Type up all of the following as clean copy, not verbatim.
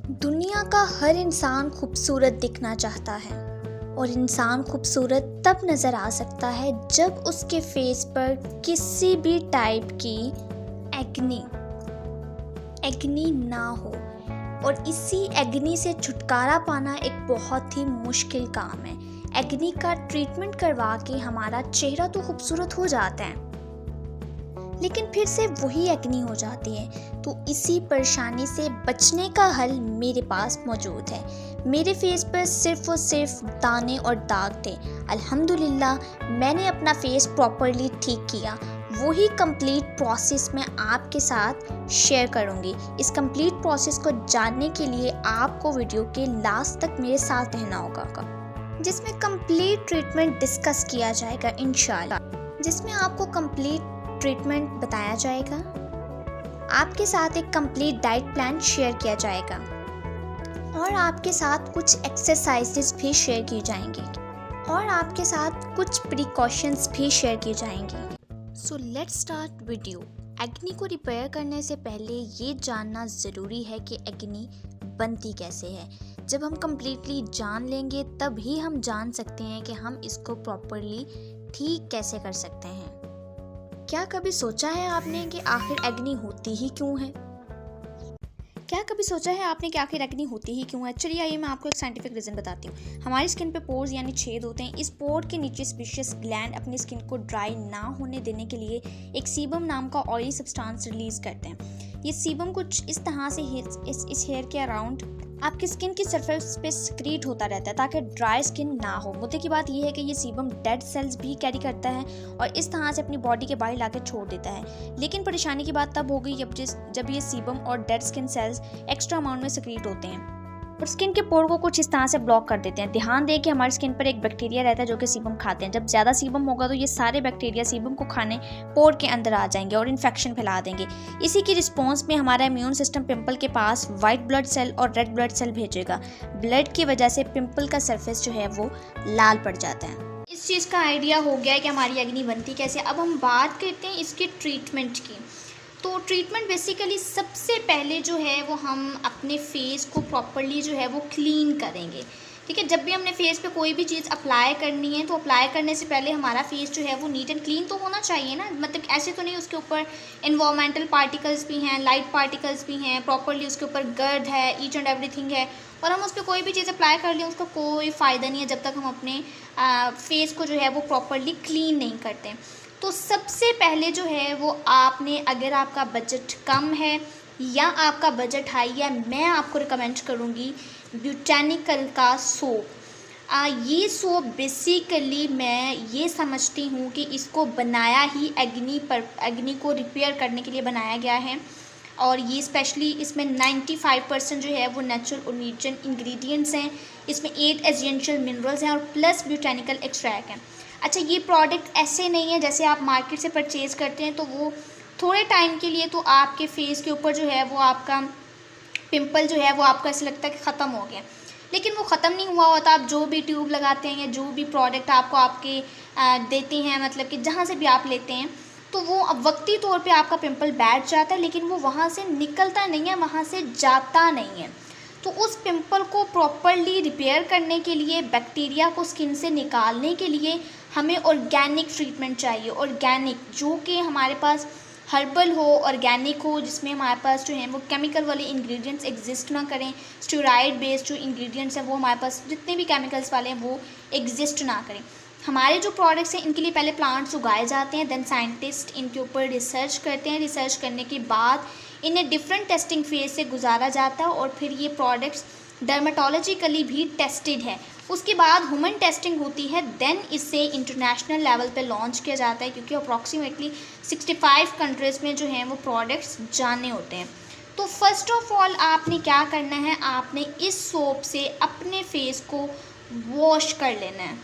दुनिया का हर इंसान खूबसूरत दिखना चाहता है और इंसान खूबसूरत तब नज़र आ सकता है जब उसके फेस पर किसी भी टाइप की एक्नी ना हो। और इसी एक्नी से छुटकारा पाना एक बहुत ही मुश्किल काम है। एक्नी का ट्रीटमेंट करवा के हमारा चेहरा तो खूबसूरत हो जाता है, लेकिन फिर से वही एक्नी हो जाती है। तो इसी परेशानी से बचने का हल मेरे पास मौजूद है। मेरे फेस पर सिर्फ और सिर्फ दाने और दाग थे। अल्हम्दुलिल्लाह मैंने अपना फेस प्रॉपरली ठीक किया। वही कंप्लीट प्रोसेस मैं आपके साथ शेयर करूंगी। इस कंप्लीट प्रोसेस को जानने के लिए आपको वीडियो के लास्ट तक मेरे साथ रहना होगा, जिसमें कंप्लीट ट्रीटमेंट डिस्कस किया जाएगा इंशाल्लाह, जिसमें आपको कंप्लीट ट्रीटमेंट बताया जाएगा। आपके साथ एक कंप्लीट डाइट प्लान शेयर किया जाएगा और आपके साथ कुछ एक्सरसाइजेस भी शेयर की जाएंगी और आपके साथ कुछ प्रिकॉशंस भी शेयर की जाएंगी। So let's start video. Acne को रिपेयर करने से पहले ये जानना ज़रूरी है कि एक्नी बनती कैसे है। जब हम कम्प्लीटली जान लेंगे तब ही हम जान सकते हैं कि हम इसको प्रॉपरली ठीक कैसे कर सकते हैं। क्या कभी सोचा है आपने कि आखिर एक्नी होती ही क्यों है? आखिर एक्नी होती ही क्यों है? चलिए आइए मैं आपको एक साइंटिफिक रीज़न बताती हूँ। हमारी स्किन पे पोर्स यानी छेद होते हैं। इस पोर के नीचे स्पीशियस ग्लैंड अपनी स्किन को ड्राई ना होने देने के लिए एक सीबम नाम का ऑयली सब्सटेंस रिलीज करते हैं। ये सीबम कुछ इस तरह से इस हेयर के अराउंड आपकी स्किन की सरफेस पे सिक्रीट होता रहता है ताकि ड्राई स्किन ना हो। मुद्दे की बात यह है कि ये सीबम डेड सेल्स भी कैरी करता है और इस तरह से अपनी बॉडी के बाहर लाके छोड़ देता है। लेकिन परेशानी की बात तब हो गई जब ये सीबम और dead skin cells extra amount में सिक्रीट होते हैं और स्किन के पोर को कुछ इस तरह से ब्लॉक कर देते हैं। ध्यान दें कि हमारी स्किन पर एक बैक्टीरिया रहता है जो कि सीबम खाते हैं। जब ज़्यादा सीबम होगा तो ये सारे बैक्टीरिया सीबम को खाने पोर के अंदर आ जाएंगे और इन्फेक्शन फैला देंगे। इसी की रिस्पॉन्स में हमारा इम्यून सिस्टम पिंपल के पास वाइट ब्लड सेल और रेड ब्लड सेल भेजेगा। ब्लड की वजह से पिंपल का सरफेस जो है वो लाल पड़ जाता है। इस चीज़ का आइडिया हो गया है कि हमारी एक्नी बनती कैसे। अब हम बात करते हैं इसके ट्रीटमेंट की। तो ट्रीटमेंट बेसिकली सबसे पहले जो है वो हम अपने फेस को प्रॉपरली जो है वो क्लीन करेंगे। ठीक है, जब भी हमने फेस पे कोई भी चीज़ अप्लाई करनी है तो अप्लाई करने से पहले हमारा फेस जो है वो नीट एंड क्लीन तो होना चाहिए ना। मतलब ऐसे तो नहीं उसके ऊपर इन्वायरमेंटल पार्टिकल्स भी हैं, लाइट पार्टिकल्स भी हैं, प्रॉपरली उसके ऊपर गर्द है, ईच एंड एवरीथिंग है और हम उस पर कोई भी चीज़ अप्लाई कर लें उसका कोई फ़ायदा नहीं है जब तक हम अपने फेस को जो है वो प्रॉपरली क्लीन नहीं करते। तो सबसे पहले जो है वो आपने, अगर आपका बजट कम है या आपका बजट हाई है, मैं आपको रिकमेंड करूँगी ब्यूटेनिकल का सोप। ये सोप बेसिकली मैं ये समझती हूँ कि इसको बनाया ही एक्नी को रिपेयर करने के लिए बनाया गया है और ये स्पेशली इसमें 95% जो है वो नेचुरल ओरिजिन इंग्रेडिएंट्स हैं। इसमें 8 एसेंशियल मिनरल्स हैं और प्लस ब्यूटेनिकल एक्सट्रैक्ट हैं। अच्छा, ये प्रोडक्ट ऐसे नहीं है जैसे आप मार्केट से परचेज़ करते हैं तो वो थोड़े टाइम के लिए तो आपके फेस के ऊपर जो है वो आपका पिंपल जो है वो आपको ऐसे लगता है कि ख़त्म हो गया, लेकिन वो ख़त्म नहीं हुआ होता। आप जो भी ट्यूब लगाते हैं या जो भी प्रोडक्ट आपको आपके देते हैं, मतलब कि जहाँ से भी आप लेते हैं, तो वो अब वक्ती तौर पे आपका पिंपल बैठ जाता है लेकिन वो वहाँ से निकलता नहीं है, वहाँ से जाता नहीं है। तो उस पिंपल को प्रॉपरली रिपेयर करने के लिए, बैक्टीरिया को स्किन से निकालने के लिए हमें ऑर्गेनिक ट्रीटमेंट चाहिए। ऑर्गेनिक जो कि हमारे पास हर्बल हो, ऑर्गेनिक हो, जिसमें हमारे पास जो है वो केमिकल वाले इंग्रेडिएंट्स एग्जिस्ट ना करें। स्टेरॉइड बेस्ड जो इंग्रेडिएंट्स हैं वो हमारे पास जितने भी केमिकल्स वाले हैं वो एग्जिस्ट ना करें। हमारे जो प्रोडक्ट्स हैं इनके लिए पहले प्लांट्स उगाए जाते हैं, देन साइंटिस्ट इनके ऊपर रिसर्च करते हैं। रिसर्च करने के बाद इन्हें डिफरेंट टेस्टिंग फेज से गुजारा जाता है और फिर ये प्रोडक्ट्स डर्मेटोलॉजिकली भी टेस्टेड है। उसके बाद ह्यूमन टेस्टिंग होती है, देन इसे इंटरनेशनल लेवल पे लॉन्च किया जाता है क्योंकि अप्रॉक्सीमेटली 65 कंट्रीज़ में जो है वो प्रोडक्ट्स जाने होते हैं। तो फर्स्ट ऑफ ऑल आपने क्या करना है, आपने इस सोप से अपने फेस को वॉश कर लेना है।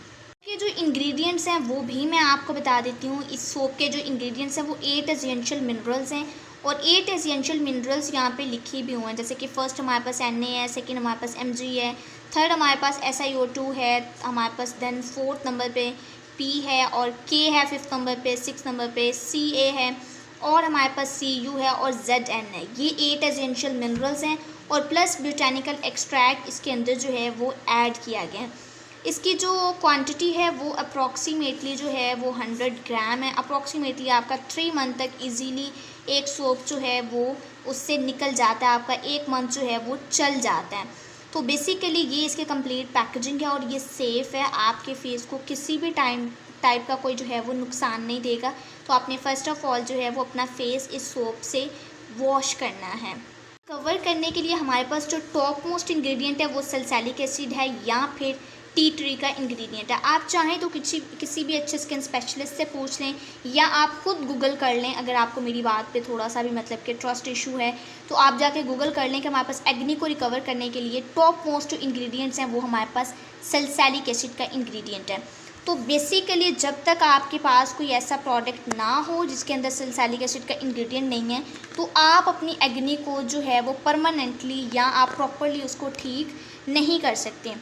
के जो इंग्रेडिएंट्स हैं वो भी मैं आपको बता देती हूँ। इस सोप के जो इंग्रेडिएंट्स हैं वो 8 एसेंशियल मिनरल्स हैं और 8 एसेंशियल मिनरल्स यहाँ पे लिखे भी हुए हैं, जैसे कि फर्स्ट हमारे पास Na है, सेकंड हमारे पास Mg है, थर्ड हमारे पास SiO2 है हमारे पास, देन फोर्थ नंबर पे P है और K है, फिफ्थ नंबर पे, सिक्स नंबर पे Ca है और हमारे पास Cu है और Zn है। ये 8 एसेंशियल मिनरल्स हैं और प्लस बोटानिकल एक्सट्रैक्ट इसके अंदर जो है वो ऐड किया गया है। इसकी जो क्वांटिटी है वो अप्रॉक्सीमेटली जो है वो 100 ग्राम है। अप्रॉक्सीमेटली आपका 3 मंथ तक इजीली एक सोप जो है वो उससे निकल जाता है, आपका 1 मंथ जो है वो चल जाता है। तो बेसिकली ये इसके कंप्लीट पैकेजिंग है और ये सेफ़ है, आपके फेस को किसी भी टाइप का कोई जो है वो नुकसान नहीं देगा। तो आपने फ़र्स्ट ऑफ़ ऑल जो है वो अपना फेस इस सोप से वॉश करना है। कवर करने के लिए हमारे पास जो टॉप मोस्ट इंग्रेडिएंट है वो सैलिसिलिक एसिड है या फिर टी ट्री का इंग्रेडिएंट है। आप चाहें तो किसी भी अच्छे स्किन स्पेशलिस्ट से पूछ लें या आप खुद गूगल कर लें। अगर आपको मेरी बात पे थोड़ा सा भी मतलब कि ट्रस्ट इशू है तो आप जाके गूगल कर लें कि हमारे पास एक्ने को रिकवर करने के लिए टॉप मोस्ट जो इंग्रेडिएंट्स हैं वो हमारे पास सैलिसिलिक एसिड का इंग्रेडिएंट है। तो बेसिकली जब तक आपके पास कोई ऐसा प्रोडक्ट ना हो जिसके अंदर सैलिसिलिक एसिड का इंग्रेडिएंट नहीं है तो आप अपनी एक्ने को जो है वो परमानेंटली या आप प्रॉपरली उसको ठीक नहीं कर सकते।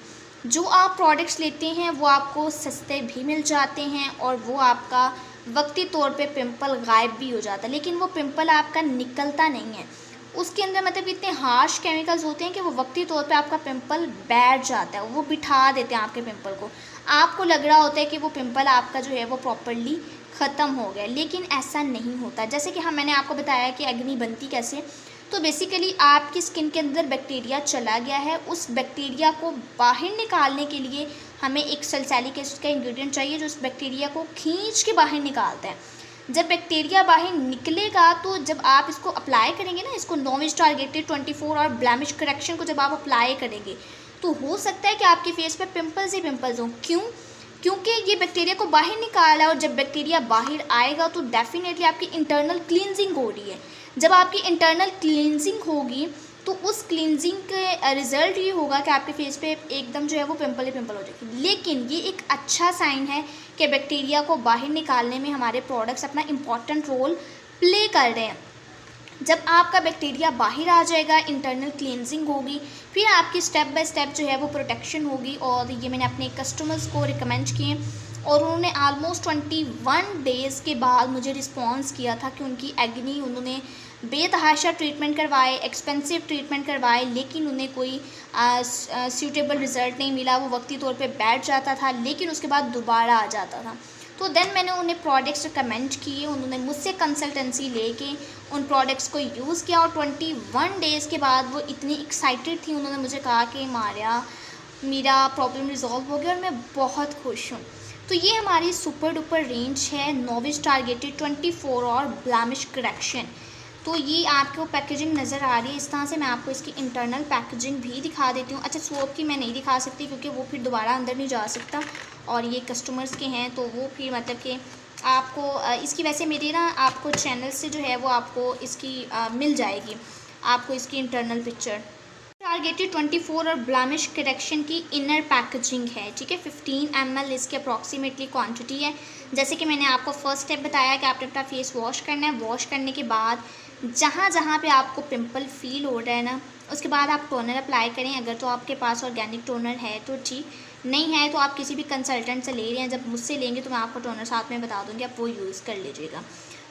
जो आप प्रोडक्ट्स लेते हैं वो आपको सस्ते भी मिल जाते हैं और वो आपका वक्ती तौर पे पिंपल गायब भी हो जाता है, लेकिन वो पिंपल आपका निकलता नहीं है। उसके अंदर मतलब इतने हार्श केमिकल्स होते हैं कि वो वक्ती तौर पे आपका पिंपल बैठ जाता है, वो बिठा देते हैं आपके पिंपल को। आपको लग रहा होता है कि वो पिंपल आपका जो है वो प्रॉपरली ख़त्म हो गया, लेकिन ऐसा नहीं होता। जैसे कि मैंने आपको बताया कि एक्ने बनती कैसे। तो बेसिकली आपकी स्किन के अंदर बैक्टीरिया चला गया है, उस बैक्टीरिया को बाहर निकालने के लिए हमें एक सैलिसिलिक एसिड का इंग्रेडिएंट चाहिए जो उस बैक्टीरिया को खींच के बाहर निकालता है। जब बैक्टीरिया बाहर निकलेगा तो जब आप इसको अप्लाई करेंगे ना, इसको नॉविज टारगेटेड 24 और ब्लैमिश करेक्शन को जब आप अप्लाई करेंगे तो हो सकता है कि आपके फेस पे पिंपल्स ही पिंपल्स हों। क्यों? क्योंकि ये बैक्टीरिया को बाहर निकाला है और जब बैक्टीरिया बाहर आएगा तो डेफिनेटली आपकी इंटरनल क्लींजिंग हो रही है। जब आपकी इंटरनल क्लींजिंग होगी तो उस क्लींजिंग के रिज़ल्ट ये होगा कि आपके फेस पे एकदम जो है वो पिंपल ही पिंपल हो जाएगी। लेकिन ये एक अच्छा साइन है कि बैक्टीरिया को बाहर निकालने में हमारे प्रोडक्ट्स अपना इम्पॉर्टेंट रोल प्ले कर रहे हैं। जब आपका बैक्टीरिया बाहर आ जाएगा, इंटरनल क्लींजिंग होगी, फिर आपकी स्टेप बाय स्टेप जो है वो प्रोटेक्शन होगी। और ये मैंने अपने कस्टमर्स को रिकमेंड किए और उन्होंने आलमोस्ट 21 डेज़ के बाद मुझे रिस्पॉन्स किया था कि उनकी एक्ने, उन्होंने बेतहाशा ट्रीटमेंट करवाए, एक्सपेंसिव ट्रीटमेंट करवाए, लेकिन उन्हें कोई सूटेबल रिज़ल्ट नहीं मिला। वो वक्ती तौर पे बैठ जाता था लेकिन उसके बाद दोबारा आ जाता था। तो देन मैंने उन्हें प्रोडक्ट्स रिकमेंड किए, उन्होंने मुझसे कंसल्टेंसी लेके उन प्रोडक्ट्स को यूज़ किया और 21 डेज़ के बाद वो इतनी एक्साइटेड थी। उन्होंने मुझे कहा कि मारिया, मेरा प्रॉब्लम रिजॉल्व हो गया और मैं बहुत खुश हूँ। तो ये हमारी सुपर डुपर रेंज है नोविज टारगेटेड 24 और ब्लैमिश करेक्शन। तो ये आपको पैकेजिंग नज़र आ रही है इस तरह से। मैं आपको इसकी इंटरनल पैकेजिंग भी दिखा देती हूँ। अच्छा, सोप की मैं नहीं दिखा सकती क्योंकि वो फिर दोबारा अंदर नहीं जा सकता और ये कस्टमर्स के हैं तो वो फिर मतलब कि आपको इसकी वैसे मेरी ना आपको चैनल से जो है वो आपको इसकी मिल जाएगी, आपको इसकी इंटरनल पिक्चर। टारगेटेड 24 और ब्लैमिश करेक्शन की इनर पैकेजिंग है, ठीक है। 15 ml इसके अप्रॉक्सीमेटली क्वांटिटी है। जैसे कि मैंने आपको फर्स्ट स्टेप बताया कि आपने अपना फेस वॉश करना है। वॉश करने के बाद जहाँ जहाँ पे आपको पिंपल फील हो रहा है ना, उसके बाद आप टोनर अप्लाई करें। अगर तो आपके पास ऑर्गेनिक टोनर है तो ठीक, नहीं है तो आप किसी भी कंसल्टेंट से ले रहे हैं। जब मुझसे लेंगे तो मैं आपको टोनर साथ में बता दूँगी, आप वो यूज़ कर लीजिएगा।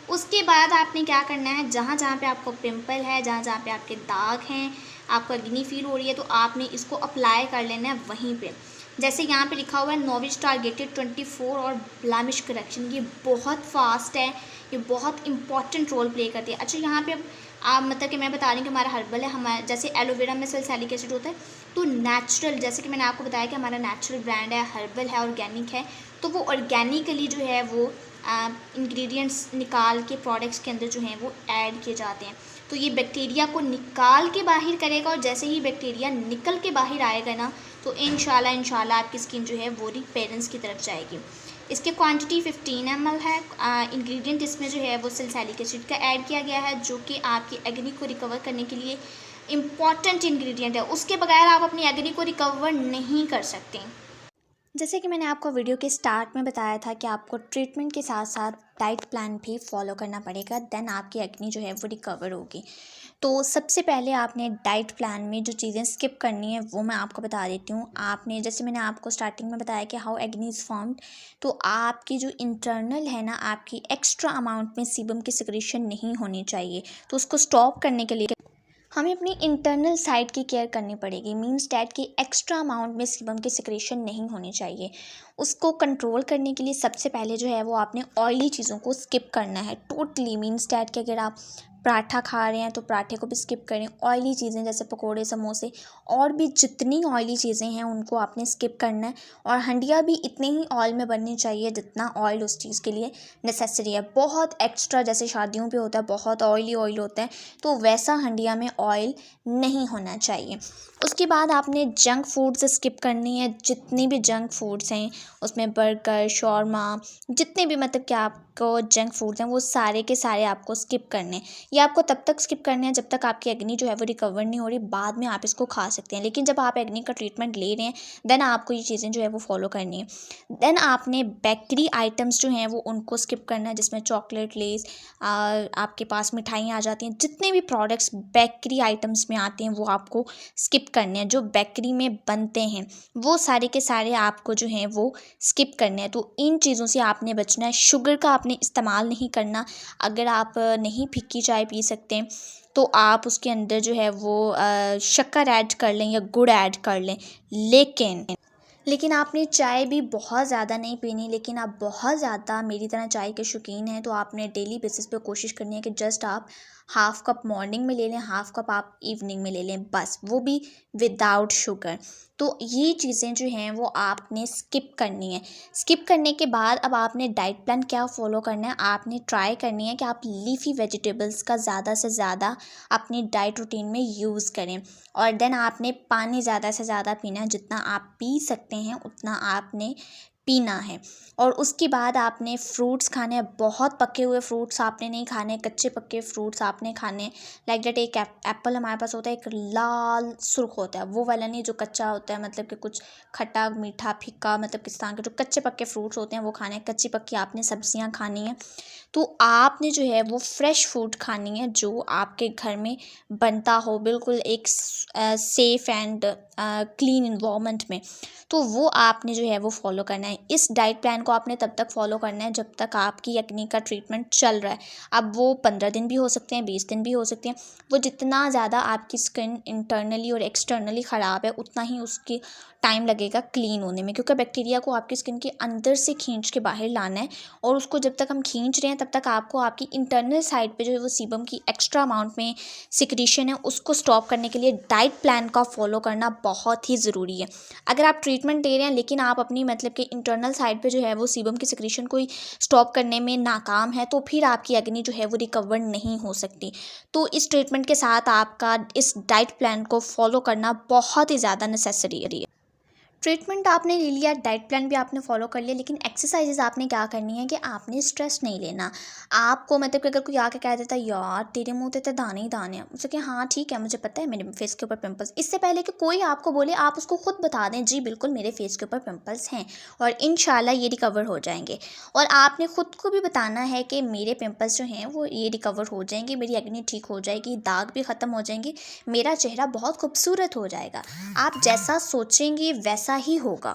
उसके बाद आपने क्या करना है, जहाँ जहाँ पे आपको पिंपल है, जहाँ जहाँ पे आपके दाग हैं, आपको एक्ने फील हो रही है, तो आपने इसको अप्लाई कर लेना है वहीं पे। जैसे यहाँ पे लिखा हुआ है नोविज टारगेटेड 24 और ब्लैमिश करेक्शन। ये बहुत फास्ट है, ये बहुत इंपॉर्टेंट रोल प्ले करती है। अच्छा, यहाँ पे अब आप मतलब कि मैं बता रही हूँ कि हमारा हर्बल है, हमारा जैसे एलोवेरा में सैलिसिलिक एसिड होता है तो नेचुरल, जैसे कि मैंने आपको बताया कि हमारा नेचुरल ब्रांड है, हर्बल है, ऑर्गेनिक है। तो वो ऑर्गेनिकली जो है वो इंग्रेडिएंट्स निकाल के प्रोडक्ट्स के अंदर जो हैं वो ऐड किए जाते हैं। तो ये बैक्टीरिया को निकाल के बाहर करेगा और जैसे ही बैक्टीरिया निकल के बाहर आएगा ना तो इंशाल्लाह आपकी स्किन जो है वो रिपेयरेंस की तरफ जाएगी। इसकी क्वांटिटी 15 ml है। इंग्रेडिएंट इसमें जो है वो सैलिसिलिक एसिड का ऐड किया गया है जो कि आपकी एक्ने को रिकवर करने के लिए इम्पॉर्टेंट इंग्रेडिएंट है। उसके बगैर आप अपनी एक्ने को रिकवर नहीं कर सकते। जैसे कि मैंने आपको वीडियो के स्टार्ट में बताया था कि आपको ट्रीटमेंट के साथ साथ डाइट प्लान भी फॉलो करना पड़ेगा, देन आपकी एक्ने जो है वो रिकवर होगी। तो सबसे पहले आपने डाइट प्लान में जो चीज़ें स्किप करनी है वो मैं आपको बता देती हूँ। आपने, जैसे मैंने आपको स्टार्टिंग में बताया कि हाउ एक्ने इज़ फॉर्म्ड, तो आपकी जो इंटरनल है ना, आपकी एक्स्ट्रा अमाउंट में सीबम की सिक्रीशन नहीं होनी चाहिए। तो उसको स्टॉप करने के लिए हमें अपनी इंटरनल साइड की केयर करनी पड़ेगी, मीन्स डैट कि एक्स्ट्रा अमाउंट में सीबम की सिक्रेशन नहीं होनी चाहिए। उसको कंट्रोल करने के लिए सबसे पहले जो है वो आपने ऑयली चीज़ों को स्किप करना है टोटली, मीन्स डैट कि अगर आप पराठा खा रहे हैं तो पराठे को भी स्किप करें। ऑयली चीज़ें जैसे पकोड़े, समोसे और भी जितनी ऑयली चीज़ें हैं उनको आपने स्किप करना है। और हंडिया भी इतने ही ऑयल में बननी चाहिए जितना ऑयल उस चीज़ के लिए नेसेसरी है। बहुत एक्स्ट्रा जैसे शादियों पे होता है बहुत ऑयली ऑयल होता है, तो वैसा हंडिया में ऑयल नहीं होना चाहिए। उसके बाद आपने जंक फूड्स स्किप करनी है। जितनी भी जंक फूड्स हैं उसमें बर्गर, शॉर्मा, जितने भी मतलब कि आपको जंक फूड्स हैं वो सारे के सारे आपको स्किप करने हैं। ये आपको तब तक स्किप करने हैं जब तक आपकी एग्नी जो है वो रिकवर नहीं हो रही। बाद में आप इसको खा सकते हैं, लेकिन जब आप एग्नी का ट्रीटमेंट ले रहे हैं देन आपको ये चीज़ें जो है वो फॉलो करनी है। देन आपने बेकरी आइटम्स जो हैं वो उनको स्किप करना है, जिसमें चॉकलेट, लेस, आपके पास मिठाइयाँ आ जाती हैं। जितने भी प्रोडक्ट्स बेकरी आइटम्स में आते हैं वो आपको स्किप करने हैं। जो बेकरी में बनते हैं वो सारे के सारे आपको जो हैं वो स्किप करने हैं। तो इन चीज़ों से आपने बचना है। शुगर का आपने इस्तेमाल नहीं करना। अगर आप नहीं फिक्की चाय पी सकते हैं तो आप उसके अंदर जो है वो शक्कर ऐड कर लें या गुड़ ऐड कर लें। लेकिन आपने चाय भी बहुत ज़्यादा नहीं पीनी। लेकिन आप बहुत ज़्यादा मेरी तरह चाय के शौकीन हैं तो आपने डेली बेसिस पे कोशिश करनी है कि जस्ट आप हाफ़ कप मॉर्निंग में ले लें, हाफ़ कप आप इवनिंग में ले लें, बस, वो भी विदाउट शुगर। तो ये चीज़ें जो हैं वो आपने स्किप करनी है। स्किप करने के बाद अब आपने डाइट प्लान क्या फ़ॉलो करना है, आपने ट्राई करनी है कि आप लीफ़ी वेजिटेबल्स का ज़्यादा से ज़्यादा अपनी डाइट रूटीन में यूज़ करें। और देन आपने पानी ज़्यादा से ज़्यादा पीना है। जितना आप पी सकते हैं उतना आपने पीना है। और उसके बाद आपने फ्रूट्स खाने हैं। बहुत पके हुए फ्रूट्स आपने नहीं खाने, कच्चे पक्के फ्रूट्स आपने खाने। लाइक दैट एक एप्पल हमारे पास होता है, एक लाल सुर्ख होता है, वो वाला नहीं जो कच्चा होता है, मतलब कि कुछ खट्टा मीठा फीका, मतलब किस तरह के जो कच्चे पक्के फ्रूट्स होते हैं वो खाने हैं। कच्ची पक्की आपने सब्जियां खानी है। तो आपने जो है वो फ्रेश फूड खानी है जो आपके घर में बनता हो, बिल्कुल एक सेफ़ एंड क्लीन इन्वायरमेंट में। तो वो आपने जो है वो फॉलो करना है। इस डाइट प्लान को आपने तब तक फॉलो करना है जब तक आपकी एक्ने का ट्रीटमेंट चल रहा है। अब वो 15 दिन भी हो सकते हैं, 20 दिन भी हो सकते हैं। वो जितना ज़्यादा आपकी स्किन इंटरनली और एक्सटर्नली ख़राब है उतना ही उसकी टाइम लगेगा क्लीन होने में, क्योंकि बैक्टीरिया को आपकी स्किन के अंदर से खींच के बाहर लाना है। और उसको जब तक हम खींच रहे हैं तब तक आपको आपकी इंटरनल साइड पे जो है वो सीबम की एक्स्ट्रा अमाउंट में सिक्रीशन है उसको स्टॉप करने के लिए डाइट प्लान का फॉलो करना बहुत ही ज़रूरी है। अगर आप ट्रीटमेंट दे रहे हैं लेकिन आप अपनी मतलब कि इंटरनल साइड पे जो है वो सीबम की सिक्रीशन को स्टॉप करने में नाकाम है तो फिर आपकी एक्ने जो है वो रिकवर नहीं हो सकती। तो इस ट्रीटमेंट के साथ आपका इस डाइट प्लान को फॉलो करना बहुत ही ज़्यादा नेसेसरी है। ट्रीटमेंट आपने ले लिया, डाइट प्लान भी आपने फॉलो कर लिया, लेकिन एक्सरसाइजेज आपने क्या करनी है कि आपने स्ट्रेस नहीं लेना। आपको मतलब कि अगर कोई आके कह देता है यार तेरे मुंह पे तो दाने ही दाने हैं, उससे कि हाँ ठीक है मुझे पता है मेरे फेस के ऊपर पिंपल्स, इससे पहले कि कोई आपको बोले आप उसको खुद बता दें जी बिल्कुल मेरे फेस के ऊपर पिंपल्स हैं और इंशाल्लाह ये रिकवर हो जाएंगे। और आपने खुद को भी बताना है कि मेरे पिंपल्स जो हैं वो ये रिकवर हो जाएंगे, मेरी एक्ने ठीक हो जाएगी, दाग भी ख़त्म हो जाएंगे, मेरा चेहरा बहुत खूबसूरत हो जाएगा। आप जैसा सोचेंगे वैसा ही होगा,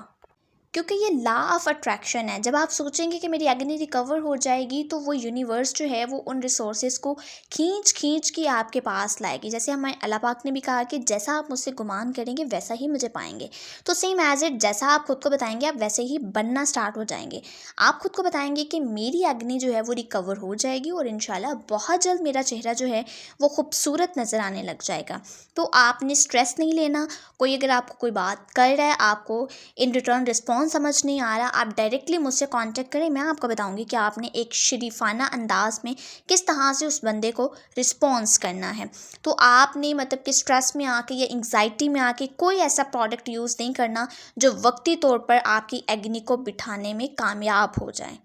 क्योंकि ये लॉ ऑफ अट्रैक्शन है। जब आप सोचेंगे कि मेरी एक्ने रिकवर हो जाएगी तो वो यूनिवर्स जो है वो उन रिसोर्सेज को खींच खींच के आपके पास लाएगी। जैसे हमारे अल्लाह पाक ने भी कहा कि जैसा आप मुझसे गुमान करेंगे वैसा ही मुझे पाएंगे। तो सेम एज इट जैसा आप खुद को बताएंगे आप वैसे ही बनना स्टार्ट हो जाएंगे। आप खुद को बताएंगे कि मेरी एक्ने जो है वो रिकवर हो जाएगी और इंशाल्लाह बहुत जल्द मेरा चेहरा जो है वो खूबसूरत नज़र आने लग जाएगा। तो आपने स्ट्रेस नहीं लेना। कोई अगर आपको कोई बात कर रहा है, आपको इन रिटर्न रिस्पॉन्स समझ नहीं आ रहा, आप डायरेक्टली मुझसे कांटेक्ट करें, मैं आपको बताऊंगी कि आपने एक शरीफाना अंदाज में किस तरह से उस बंदे को रिस्पॉन्स करना है। तो आपने मतलब कि स्ट्रेस में आके या एंग्जाइटी में आके कोई ऐसा प्रोडक्ट यूज़ नहीं करना जो वक्ती तौर पर आपकी एक्ने को बिठाने में कामयाब हो जाए।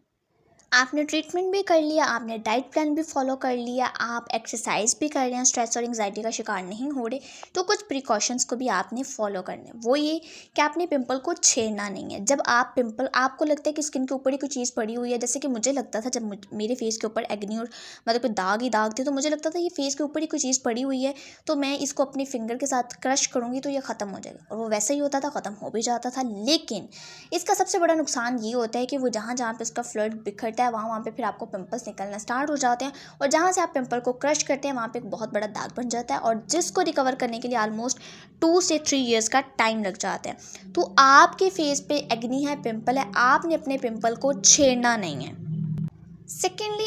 आपने ट्रीटमेंट भी कर लिया, आपने डाइट प्लान भी फॉलो कर लिया, आप एक्सरसाइज भी कर रहे हैं, स्ट्रेस और एंग्जाइटी का शिकार नहीं हो रहे, तो कुछ प्रिकॉशंस को भी आपने फॉलो करने हैं। वो ये कि आपने पिंपल को छेड़ना नहीं है। जब आप पिंपल आपको लगता है कि स्किन के ऊपर ही कोई चीज़ पड़ी हुई है, जैसे कि मुझे लगता था जब मेरे फेस के ऊपर एक्ने और मतलब कोई दाग ही दाग थे तो मुझे लगता था ये फेस के ऊपर ही कोई चीज़ पड़ी हुई है तो मैं इसको अपने फिंगर के साथ क्रश करूँगी तो ये ख़त्म हो जाएगा, और वो वैसा ही होता था, ख़त्म हो भी जाता था। लेकिन इसका सबसे बड़ा नुकसान ये होता है कि वो जहाँ जहाँ पे उसका फ्लड बिखरता है है वहाँ पे फिर आपको पिंपल्स निकलना स्टार्ट हो जाते हैं, और जहाँ से आप पिंपल को क्रश करते हैं वहाँ पे एक बहुत बड़ा दाग बन जाता है, और जिसको रिकवर करने के लिए ऑलमोस्ट 2 से 3 ईयर्स का टाइम लग जाता है। तो आपके फेस पे एक्ने है, पिंपल है, आपने अपने पिंपल को छेड़ना नहीं है। सेकेंडली,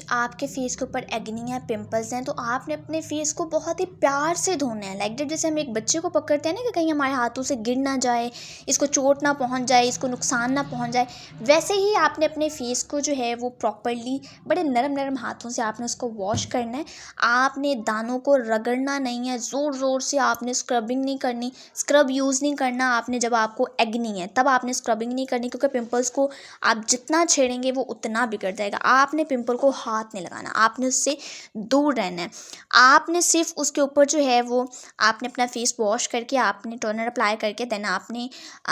आपके फेस के ऊपर एक्ने है, पिंपल्स हैं, तो आपने अपने फेस को बहुत ही प्यार से धोना है। लाइक दैट, जैसे हम एक बच्चे को पकड़ते हैं ना कि कहीं हमारे हाथों से गिर ना जाए, इसको चोट ना पहुंच जाए, इसको नुकसान ना पहुंच जाए, वैसे ही आपने अपने फेस को जो है वो प्रॉपरली बड़े नरम नरम हाथों से आपने उसको वॉश करना है। आपने दानों को रगड़ना नहीं है, ज़ोर ज़ोर से आपने स्क्रबिंग नहीं करनी, स्क्रब यूज़ नहीं करना आपने। जब आपको एक्ने है तब आपने स्क्रबिंग नहीं करनी, क्योंकि पिंपल्स को आप जितना छेड़ेंगे वो उतना बिगड़ जाएगा। आपने पिंपल को हाथ नहीं लगाना, आपने उससे दूर रहना है। आपने सिर्फ उसके ऊपर जो है वो आपने अपना फेस वॉश करके आपने टोनर अप्लाई करके देन आपने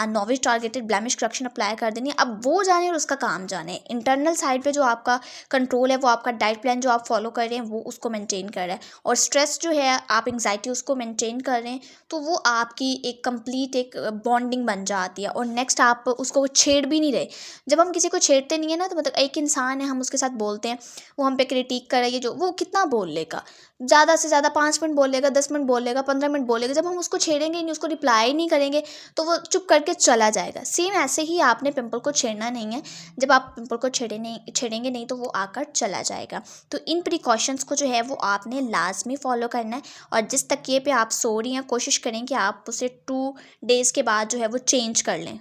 novice targeted blemish correction apply कर देनी है। अब वो जाने और उसका काम जाने। इंटरनल साइड पे जो आपका कंट्रोल है वो आपका डाइट प्लान जो आप फॉलो कर रहे हैं वो उसको मेंटेन कर रहा है, और स्ट्रेस जो है आप एंग्जाइटी उसको मेंटेन कर रहे हैं, तो वो आपकी एक कंप्लीट एक बॉन्डिंग बन जाती है। और नेक्स्ट आप उसको छेड़ भी नहीं रहे। जब हम किसी को छेड़ते नहीं है ना, तो मतलब एक इंसान है, हम उसके साथ बोलते हैं, वो हम पे क्रिटिक कर रही है, जो वो कितना बोल लेगा, ज़्यादा से ज़्यादा 5 मिनट बोल लेगा, 10 मिनट बोल लेगा, 15 मिनट बोलेगा। जब हम उसको छेड़ेंगे ही नहीं, उसको रिप्लाई नहीं करेंगे, तो वो चुप करके चला जाएगा। सेम ऐसे ही आपने पिंपल को छेड़ना नहीं है। जब आप पिंपल को छेड़ेंगे नहीं तो वो आकर चला जाएगा। तो इन प्रिकॉशंस को जो है वो आपने लाजमी फॉलो करना है, और जिस तकिए पे आप सो रही हैं कोशिश करें कि आप उसे 2 डेज़ के बाद जो है वो चेंज कर लें।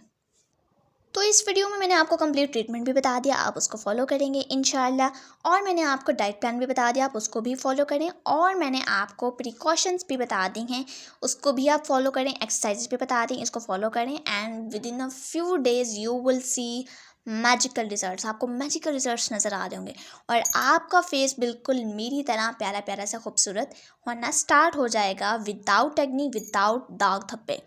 तो इस वीडियो में मैंने आपको कंप्लीट ट्रीटमेंट भी बता दिया, आप उसको फॉलो करेंगे इंशाल्लाह, और मैंने आपको डाइट प्लान भी बता दिया, आप उसको भी फॉलो करें, और मैंने आपको प्रिकॉशंस भी बता दी हैं, उसको भी आप फॉलो करें, एक्सरसाइजेस भी बता दी, इसको फॉलो करें, and with in a few days you will see magical results. आपको मैजिकल रिजल्ट्स नज़र आ रहे होंगे, और आपका फेस बिल्कुल मेरी तरह प्यारा प्यारा सा खूबसूरत होना स्टार्ट हो जाएगा, विदाउट एक्ने, विदाउट दाग धब्बे।